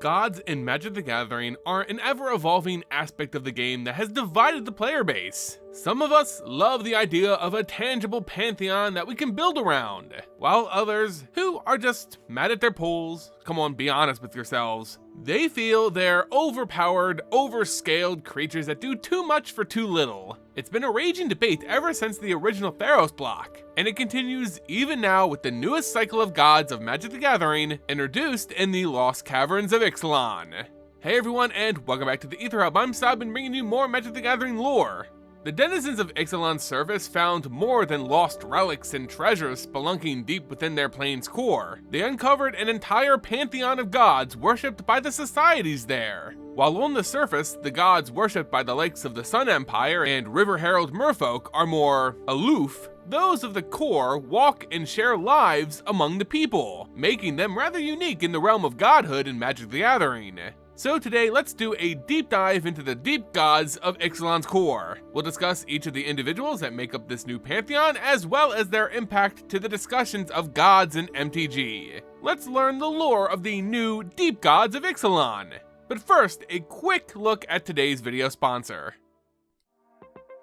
Gods in Magic the Gathering are an ever-evolving aspect of the game that has divided the player base. Some of us love the idea of a tangible pantheon that we can build around, while others, who are just mad at their pools, come on, be honest with yourselves, they feel they're overpowered, overscaled creatures that do too much for too little. It's been a raging debate ever since the original Theros block, and it continues even now with the newest cycle of Gods of Magic the Gathering, introduced in the Lost Caverns of Ixalan. Hey everyone, and welcome back to the Ether Hub. I'm Sab, and bringing you more Magic the Gathering lore. The denizens of Ixalan's surface found more than lost relics and treasures spelunking deep within their plane's core. They uncovered an entire pantheon of gods worshipped by the societies there. While on the surface, the gods worshipped by the likes of the Sun Empire and River Herald merfolk are more aloof, those of the core walk and share lives among the people, making them rather unique in the realm of godhood in Magic the Gathering. So today, let's do a deep dive into the deep gods of Ixalan's core. We'll discuss each of the individuals that make up this new pantheon, as well as their impact to the discussions of gods in MTG. Let's learn the lore of the new deep gods of Ixalan. But first, a quick look at today's video sponsor.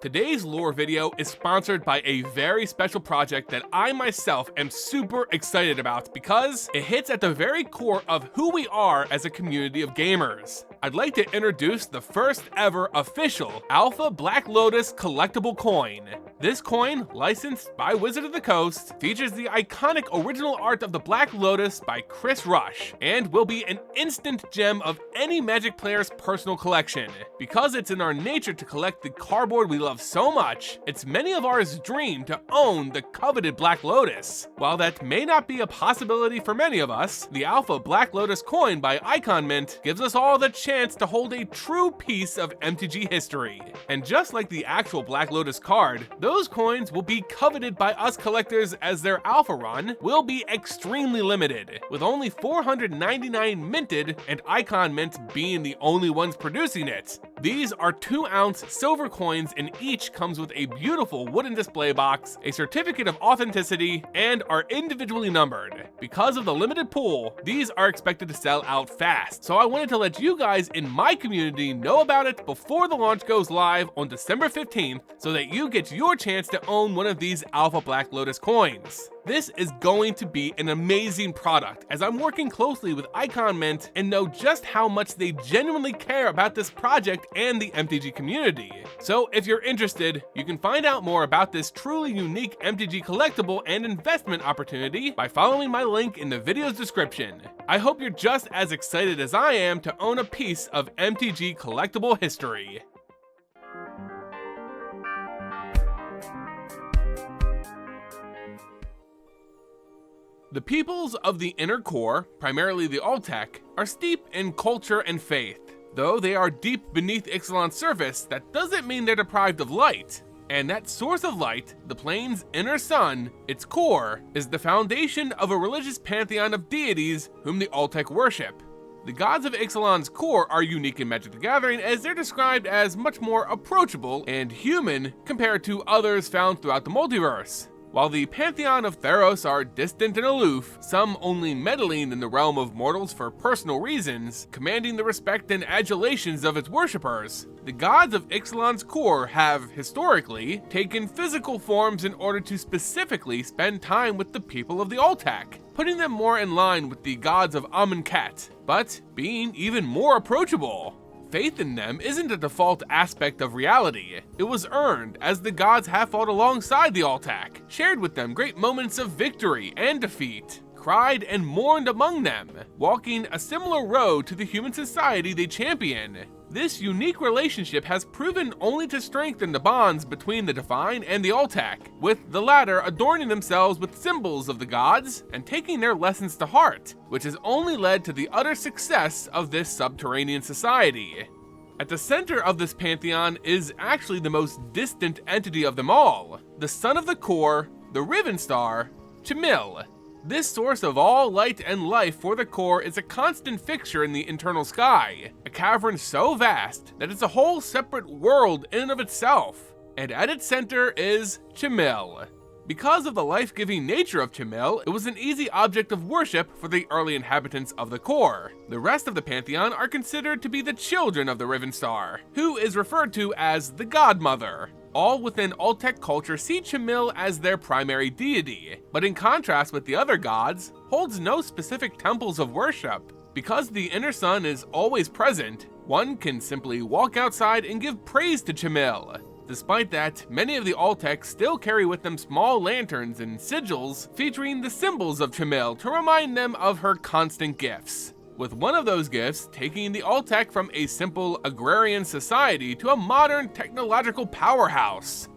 Today's lore video is sponsored by a very special project that I myself am super excited about because it hits at the very core of who we are as a community of gamers. I'd like to introduce the first ever official Alpha Black Lotus collectible coin. This coin, licensed by Wizard of the Coast, features the iconic original art of the Black Lotus by Chris Rush, and will be an instant gem of any Magic player's personal collection. Because it's in our nature to collect the cardboard we love so much, it's many of ours dream to own the coveted Black Lotus. While that may not be a possibility for many of us, the Alpha Black Lotus coin by Icon Mint gives us all the chance to hold a true piece of MTG history. And just like the actual Black Lotus card, those coins will be coveted by us collectors as their alpha run will be extremely limited, with only 499 minted and Icon Mint being the only ones producing it. These are 2-ounce silver coins, and each comes with a beautiful wooden display box, a certificate of authenticity, and are individually numbered. Because of the limited pool, these are expected to sell out fast, so I wanted to let you guys in my community know about it before the launch goes live on December 15th, so that you get your chance to own one of these Alpha Black Lotus coins. This is going to be an amazing product, as I'm working closely with Icon Mint and know just how much they genuinely care about this project and the MTG community. So if you're interested, you can find out more about this truly unique MTG collectible and investment opportunity by following my link in the video's description. I hope you're just as excited as I am to own a piece of MTG collectible history. The peoples of the inner core, primarily the Altec, are steep in culture and faith. Though they are deep beneath Ixalan's surface, that doesn't mean they're deprived of light. And that source of light, the plane's inner sun, its core, is the foundation of a religious pantheon of deities whom the Altec worship. The gods of Ixalan's core are unique in Magic the Gathering, as they're described as much more approachable and human compared to others found throughout the multiverse. While the Pantheon of Theros are distant and aloof, some only meddling in the realm of mortals for personal reasons, commanding the respect and adulations of its worshippers, the gods of Ixalan's core have, historically, taken physical forms in order to specifically spend time with the people of the Altec, putting them more in line with the gods of Amonkhet, but being even more approachable. Faith in them isn't a default aspect of reality. It was earned, as the gods have fought alongside the Altec, shared with them great moments of victory and defeat, cried and mourned among them, walking a similar road to the human society they champion. This unique relationship has proven only to strengthen the bonds between the Divine and the Altec, with the latter adorning themselves with symbols of the gods and taking their lessons to heart, which has only led to the utter success of this subterranean society. At the center of this pantheon is actually the most distant entity of them all, the son of the core, the Riven Star, Chimil. This source of all light and life for the core is a constant fixture in the internal sky, a cavern so vast that it's a whole separate world in and of itself. And at its center is Chimil. Because of the life-giving nature of Chimil, it was an easy object of worship for the early inhabitants of the core. The rest of the Pantheon are considered to be the children of the Riven Star, who is referred to as the Godmother. All within Altec culture see Chimil as their primary deity, but in contrast with the other gods, holds no specific temples of worship. Because the inner sun is always present, one can simply walk outside and give praise to Chimil. Despite that, many of the Altec still carry with them small lanterns and sigils featuring the symbols of Chimil to remind them of her constant gifts, with one of those gifts taking the Altec from a simple agrarian society to a modern technological powerhouse.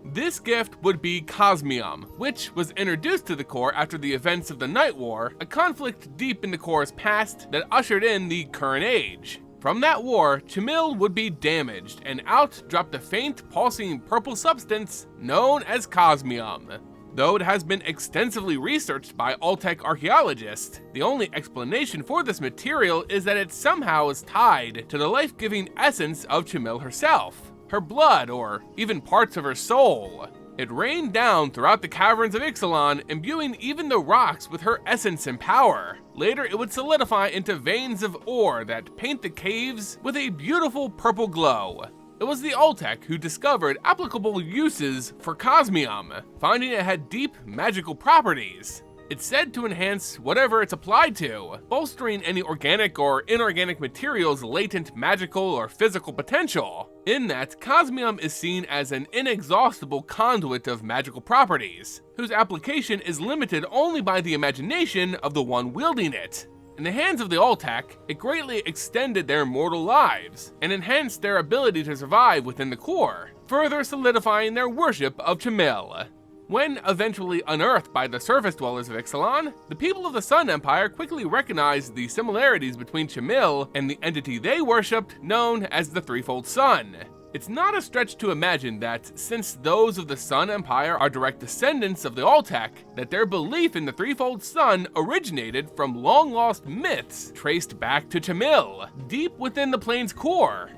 This gift would be Cosmium, which was introduced to the core after the events of the Night War, a conflict deep in the core's past that ushered in the current age. From that war, Chimil would be damaged, and out dropped a faint, pulsing purple substance known as Cosmium. Though it has been extensively researched by Altec archaeologists, the only explanation for this material is that it somehow is tied to the life-giving essence of Chimil herself, her blood, or even parts of her soul. It rained down throughout the Caverns of Ixalan, imbuing even the rocks with her essence and power. Later, it would solidify into veins of ore that paint the caves with a beautiful purple glow. It was the Altec who discovered applicable uses for Cosmium, finding it had deep magical properties. It's said to enhance whatever it's applied to, bolstering any organic or inorganic material's latent magical or physical potential. In that, Cosmium is seen as an inexhaustible conduit of magical properties, whose application is limited only by the imagination of the one wielding it. In the hands of the Altec, it greatly extended their mortal lives, and enhanced their ability to survive within the core, further solidifying their worship of Chimil. When eventually unearthed by the surface dwellers of Ixalan, the people of the Sun Empire quickly recognized the similarities between Chimil and the entity they worshipped, known as the Threefold Sun. It's not a stretch to imagine that, since those of the Sun Empire are direct descendants of the Altec, that their belief in the Threefold Sun originated from long-lost myths traced back to Chimil, deep within the plane's core.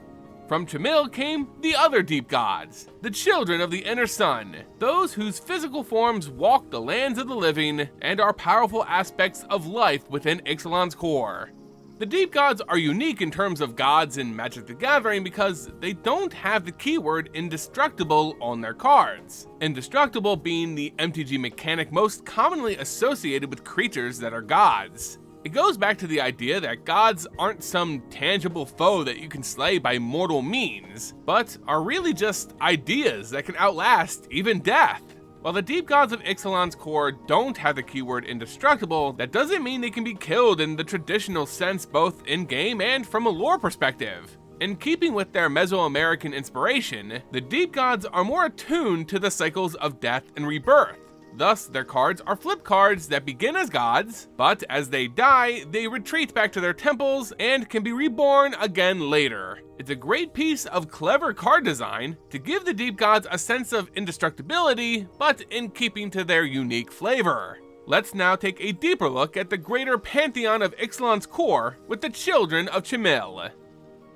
From Chimil came the other deep gods, the children of the inner sun, those whose physical forms walk the lands of the living and are powerful aspects of life within Ixalan's core. The deep gods are unique in terms of gods in Magic the Gathering because they don't have the keyword indestructible on their cards. Indestructible being the MTG mechanic most commonly associated with creatures that are gods. It goes back to the idea that gods aren't some tangible foe that you can slay by mortal means, but are really just ideas that can outlast even death. While the deep gods of Ixalan's core don't have the keyword indestructible, that doesn't mean they can be killed in the traditional sense both in-game and from a lore perspective. In keeping with their Mesoamerican inspiration, the deep gods are more attuned to the cycles of death and rebirth. Thus, their cards are flip cards that begin as gods, but as they die, they retreat back to their temples and can be reborn again later. It's a great piece of clever card design to give the deep gods a sense of indestructibility, but in keeping to their unique flavor. Let's now take a deeper look at the greater pantheon of Ixalan's core with the children of Chimil.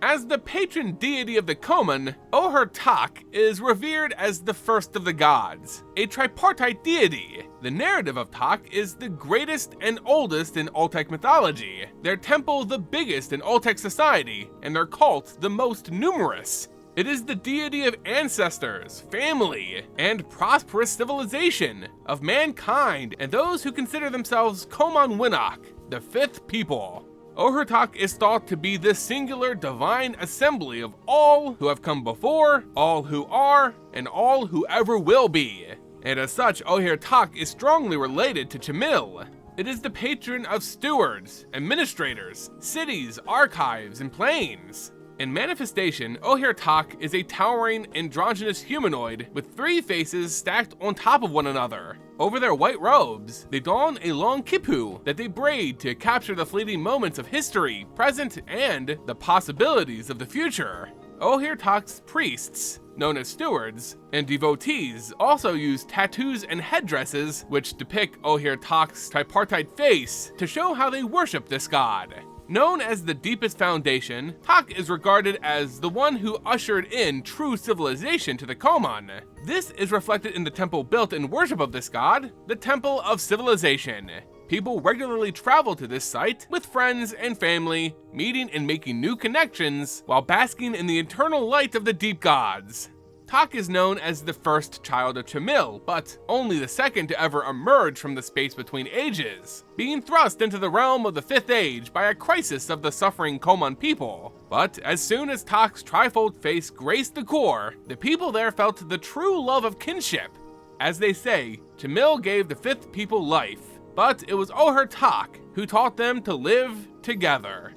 As the patron deity of the Common, Ojer is revered as the first of the gods, a tripartite deity. The narrative of Tak is the greatest and oldest in Altec mythology, their temple the biggest in Altec society, and their cult the most numerous. It is the deity of ancestors, family, and prosperous civilization, of mankind and those who consider themselves Koman Winnock, the fifth people. Ojer is thought to be the singular divine assembly of all who have come before, all who are, and all who ever will be. And as such, Ojer is strongly related to Chimil. It is the patron of stewards, administrators, cities, archives, and planes. In manifestation, Ojer is a towering androgynous humanoid with three faces stacked on top of one another. Over their white robes, they don a long kipu that they braid to capture the fleeting moments of history, present, and the possibilities of the future. Ojer priests, known as stewards, and devotees also use tattoos and headdresses which depict Ojer tripartite face to show how they worship this god. Known as the deepest foundation, Tak is regarded as the one who ushered in true civilization to the Koman. This is reflected in the temple built in worship of this god, the Temple of Civilization. People regularly travel to this site with friends and family, meeting and making new connections while basking in the eternal light of the deep gods. Tak is known as the first child of Chimil, but only the second to ever emerge from the space between ages, being thrust into the realm of the Fifth Age by a crisis of the suffering Koman people. But as soon as Tak's trifold face graced the core, the people there felt the true love of kinship. As they say, Chimil gave the fifth people life, but it was Ojer Tak who taught them to live together.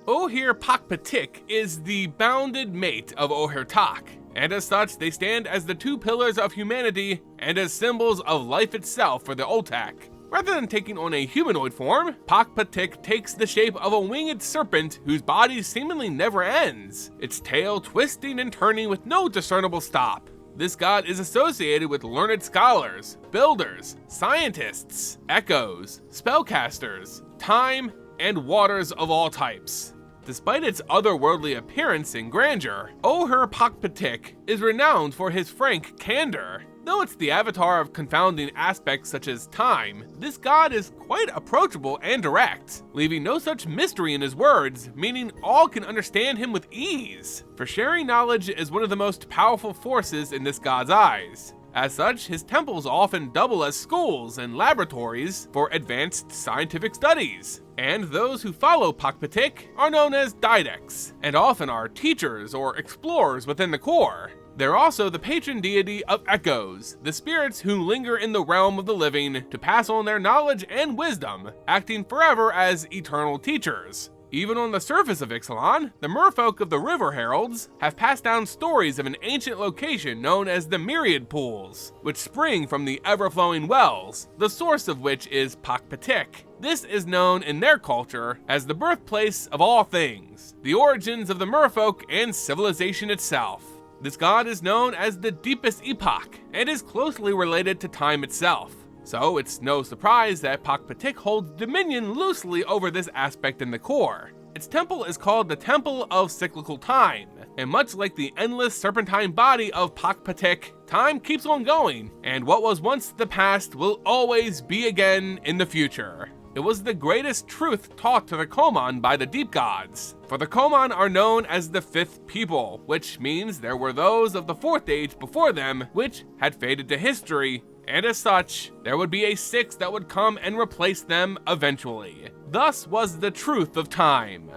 Ojer Pakpatiq is the bounded mate of Ojer Tak, and as such they stand as the two pillars of humanity and as symbols of life itself for the Oltec. Rather than taking on a humanoid form, Pakpatiq takes the shape of a winged serpent whose body seemingly never ends, its tail twisting and turning with no discernible stop. This god is associated with learned scholars, builders, scientists, echoes, spellcasters, time, and waters of all types. Despite its otherworldly appearance and grandeur, Ojer Pakpatiq is renowned for his frank candor. Though it's the avatar of confounding aspects such as time, this god is quite approachable and direct, leaving no such mystery in his words, meaning all can understand him with ease. For sharing knowledge is one of the most powerful forces in this god's eyes. As such, his temples often double as schools and laboratories for advanced scientific studies, and those who follow Pakpatiq are known as Didacs, and often are teachers or explorers within the core. They're also the patron deity of echoes, the spirits who linger in the realm of the living to pass on their knowledge and wisdom, acting forever as eternal teachers. Even on the surface of Ixalan, the merfolk of the River Heralds have passed down stories of an ancient location known as the Myriad Pools, which spring from the ever-flowing wells, the source of which is Pakpatiq. This is known in their culture as the birthplace of all things, the origins of the merfolk and civilization itself. This god is known as the deepest epoch and is closely related to time itself. So it's no surprise that Pakpatiq holds dominion loosely over this aspect in the core. Its temple is called the Temple of Cyclical Time, and much like the endless serpentine body of Pakpatiq, time keeps on going, and what was once the past will always be again in the future. It was the greatest truth taught to the Koman by the deep gods, for the Koman are known as the fifth people, which means there were those of the fourth age before them which had faded to history, and as such, there would be a sixth that would come and replace them eventually. Thus was the truth of time.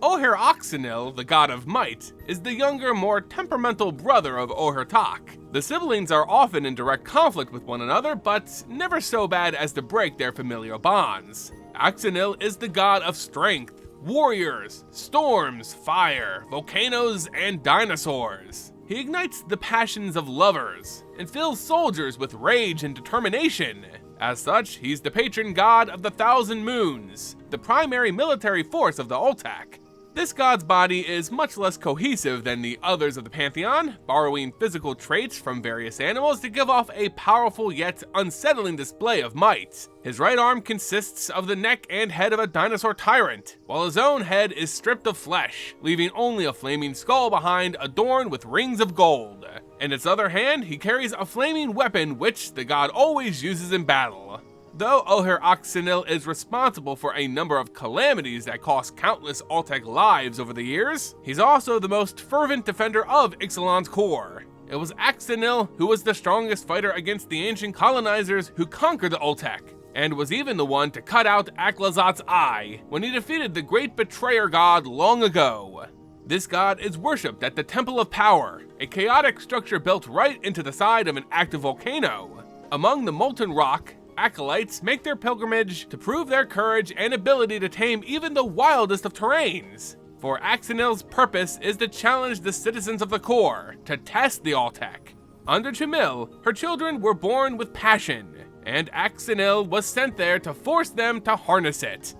Ojer Axonil, the god of might, is the younger, more temperamental brother of Ojer Tak. The siblings are often in direct conflict with one another, but never so bad as to break their familial bonds. Axonil is the god of strength, warriors, storms, fire, volcanoes, and dinosaurs. He ignites the passions of lovers and fills soldiers with rage and determination. As such, he's the patron god of the Thousand Moons, the primary military force of the Oltec. This god's body is much less cohesive than the others of the Pantheon, borrowing physical traits from various animals to give off a powerful yet unsettling display of might. His right arm consists of the neck and head of a dinosaur tyrant, while his own head is stripped of flesh, leaving only a flaming skull behind adorned with rings of gold. In its other hand, he carries a flaming weapon which the god always uses in battle. Though Ojer Axonil is responsible for a number of calamities that cost countless Oltec lives over the years, he's also the most fervent defender of Ixalan's core. It was Axonil who was the strongest fighter against the ancient colonizers who conquered the Oltec, and was even the one to cut out Aclazotz's eye when he defeated the great betrayer god long ago. This god is worshipped at the Temple of Power, a chaotic structure built right into the side of an active volcano. Among the molten rock, acolytes make their pilgrimage to prove their courage and ability to tame even the wildest of terrains. For Axonil's purpose is to challenge the citizens of the core, to test the Oltec. Under Chimil, her children were born with passion, and Axonil was sent there to force them to harness it.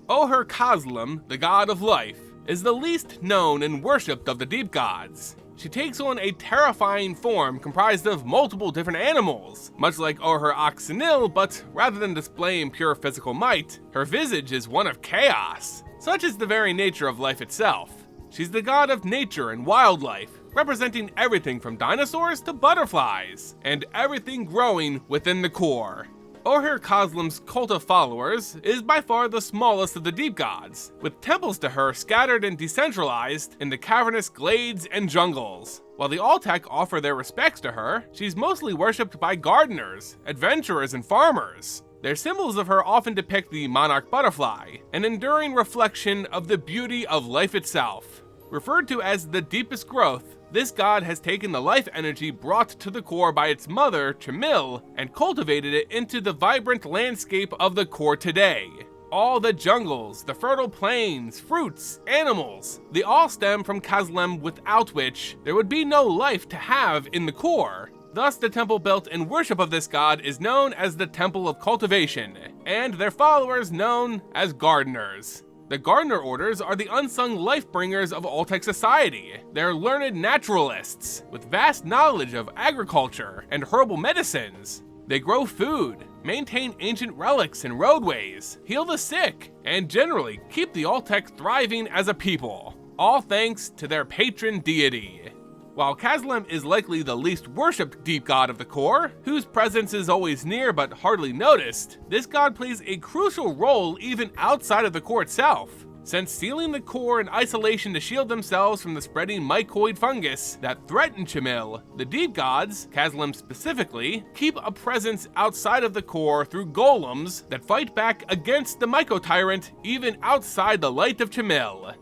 Ojer Kaslem, the god of life, is the least known and worshipped of the deep gods. she takes on a terrifying form comprised of multiple different animals, much like Ojer Axonil, but rather than displaying pure physical might, her visage is one of chaos. Such is the very nature of life itself. She's the god of nature and wildlife, representing everything from dinosaurs to butterflies, and everything growing within the core. Ojer Kaslem's cult of followers is by far the smallest of the deep gods, with temples to her scattered and decentralized in the cavernous glades and jungles. While the Altec offer their respects to her, she's mostly worshipped by gardeners, adventurers, and farmers. Their symbols of her often depict the monarch butterfly, an enduring reflection of the beauty of life itself. Referred to as the deepest growth, this god has taken the life energy brought to the core by its mother, Chimil, and cultivated it into the vibrant landscape of the core today. All the jungles, the fertile plains, fruits, animals, they all stem from Kaslem, without which there would be no life to have in the core. Thus, the temple built in worship of this god is known as the Temple of Cultivation, and their followers known as gardeners. The gardener orders are the unsung life-bringers of Altec society. They're learned naturalists with vast knowledge of agriculture and herbal medicines. They grow food, maintain ancient relics and roadways, heal the sick, and generally keep the Altec thriving as a people, all thanks to their patron deity. While Kaslem is likely the least worshipped deep god of the core, whose presence is always near but hardly noticed, this god plays a crucial role even outside of the core itself, since sealing the core in isolation to shield themselves from the spreading mycoid fungus that threaten Chimil, the deep gods, Kaslem specifically, keep a presence outside of the core through golems that fight back against the myco-tyrant even outside the light of Chimil.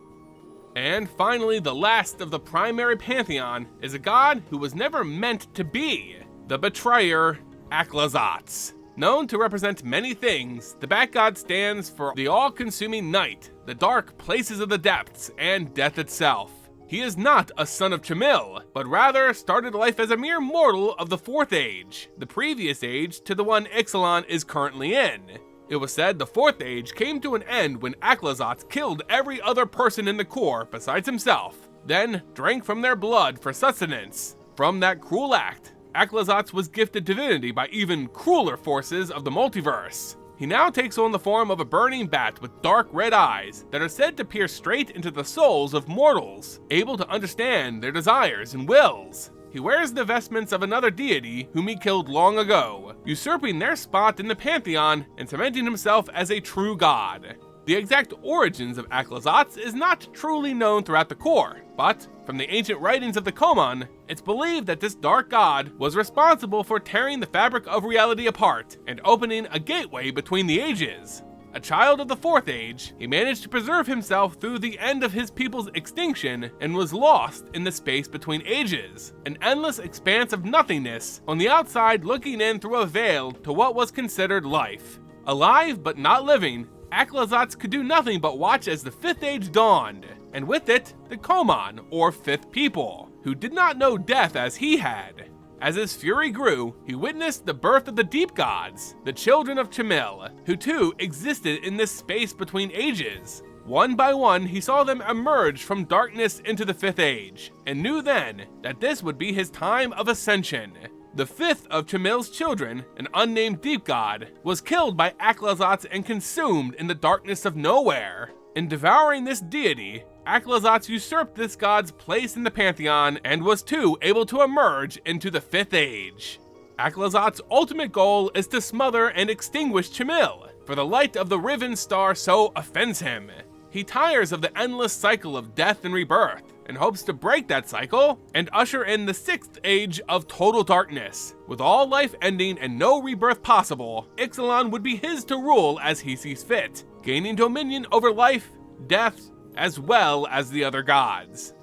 And finally, the last of the primary pantheon is a god who was never meant to be, the betrayer, Aclazotz. Known to represent many things, the Bat God stands for the all-consuming night, the dark places of the depths, and death itself. He is not a son of Chimil, but rather started life as a mere mortal of the Fourth Age, the previous age to the one Ixalan is currently in. It was said the Fourth Age came to an end when Aclazotz killed every other person in the core besides himself, then drank from their blood for sustenance. From that cruel act, Aclazotz was gifted divinity by even crueler forces of the multiverse. He now takes on the form of a burning bat with dark red eyes that are said to peer straight into the souls of mortals, able to understand their desires and wills. He wears the vestments of another deity whom he killed long ago, usurping their spot in the pantheon and cementing himself as a true god. The exact origins of Aclazotz is not truly known throughout the core, but from the ancient writings of the Koman, it's believed that this dark god was responsible for tearing the fabric of reality apart and opening a gateway between the ages. A child of the Fourth Age, he managed to preserve himself through the end of his people's extinction and was lost in the space between ages, an endless expanse of nothingness on the outside looking in through a veil to what was considered life. Alive but not living, Aclazotz could do nothing but watch as the Fifth Age dawned, and with it, the Koman, or Fifth People, who did not know death as he had. As his fury grew, he witnessed the birth of the Deep Gods, the children of Chimil, who too existed in this space between ages. One by one, he saw them emerge from darkness into the Fifth Age, and knew then that this would be his time of ascension. The fifth of Chimil's children, an unnamed Deep God, was killed by Aclazotz and consumed in the darkness of nowhere. In devouring this deity, Aclazotz usurped this god's place in the pantheon and was too able to emerge into the Fifth Age. Aclazotz's ultimate goal is to smother and extinguish Chimil, for the light of the Riven star so offends him. He tires of the endless cycle of death and rebirth, and hopes to break that cycle and usher in the Sixth Age of total darkness. With all life ending and no rebirth possible, Ixalan would be his to rule as he sees fit, gaining dominion over life, death, as well as the other gods.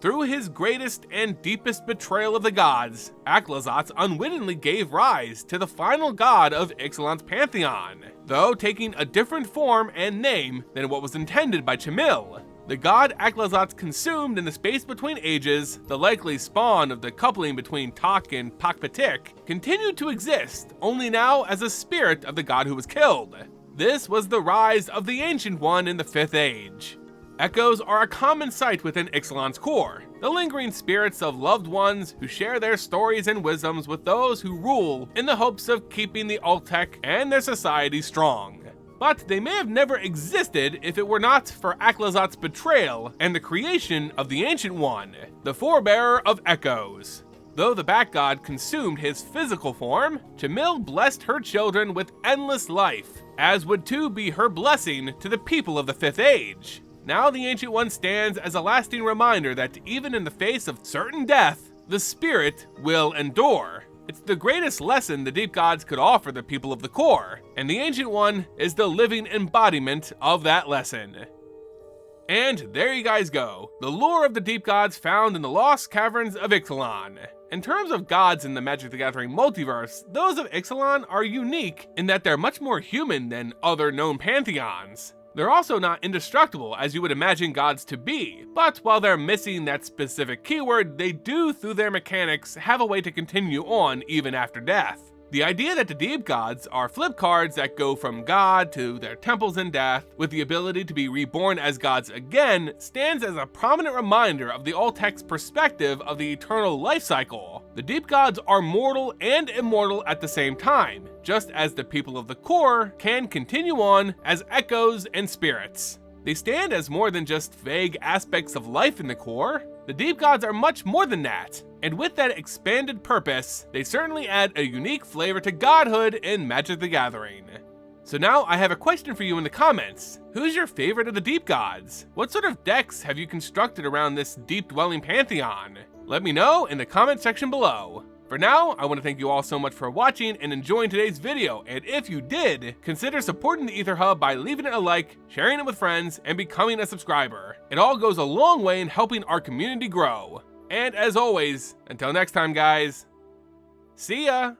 Through his greatest and deepest betrayal of the gods, Aclazotz unwittingly gave rise to the final god of Ixalan's pantheon, though taking a different form and name than what was intended by Chimil. The god Aclazotz consumed in the space between ages, the likely spawn of the coupling between Tak and Pakpatiq, continued to exist, only now as a spirit of the god who was killed. This was the rise of the Ancient One in the Fifth Age. Echoes are a common sight within Ixalan's core, the lingering spirits of loved ones who share their stories and wisdoms with those who rule in the hopes of keeping the Altec and their society strong. But they may have never existed if it were not for Aclazotz's betrayal and the creation of the Ancient One, the forebearer of Echoes. Though the Bat God consumed his physical form, Chimil blessed her children with endless life, as would too be her blessing to the people of the Fifth Age. Now the Ancient One stands as a lasting reminder that even in the face of certain death, the spirit will endure. It's the greatest lesson the Deep Gods could offer the people of the core, and the Ancient One is the living embodiment of that lesson. And there you guys go, the lore of the Deep Gods found in the Lost Caverns of Ixalan. In terms of gods in the Magic the Gathering multiverse, those of Ixalan are unique in that they're much more human than other known pantheons. They're also not indestructible as you would imagine gods to be, but while they're missing that specific keyword, they do, through their mechanics, have a way to continue on even after death. The idea that the Deep Gods are flip cards that go from god to their temples in death, with the ability to be reborn as gods again, stands as a prominent reminder of the Altec's perspective of the eternal life cycle. The Deep Gods are mortal and immortal at the same time, just as the people of the core can continue on as echoes and spirits. They stand as more than just vague aspects of life in the core. The Deep Gods are much more than that, and with that expanded purpose, they certainly add a unique flavor to godhood in Magic the Gathering. So now I have a question for you in the comments. Who's your favorite of the Deep Gods? What sort of decks have you constructed around this deep-dwelling pantheon? Let me know in the comment section below. For now, I want to thank you all so much for watching and enjoying today's video, and if you did, consider supporting the Ether Hub by leaving it a like, sharing it with friends, and becoming a subscriber. It all goes a long way in helping our community grow. And as always, until next time guys, see ya!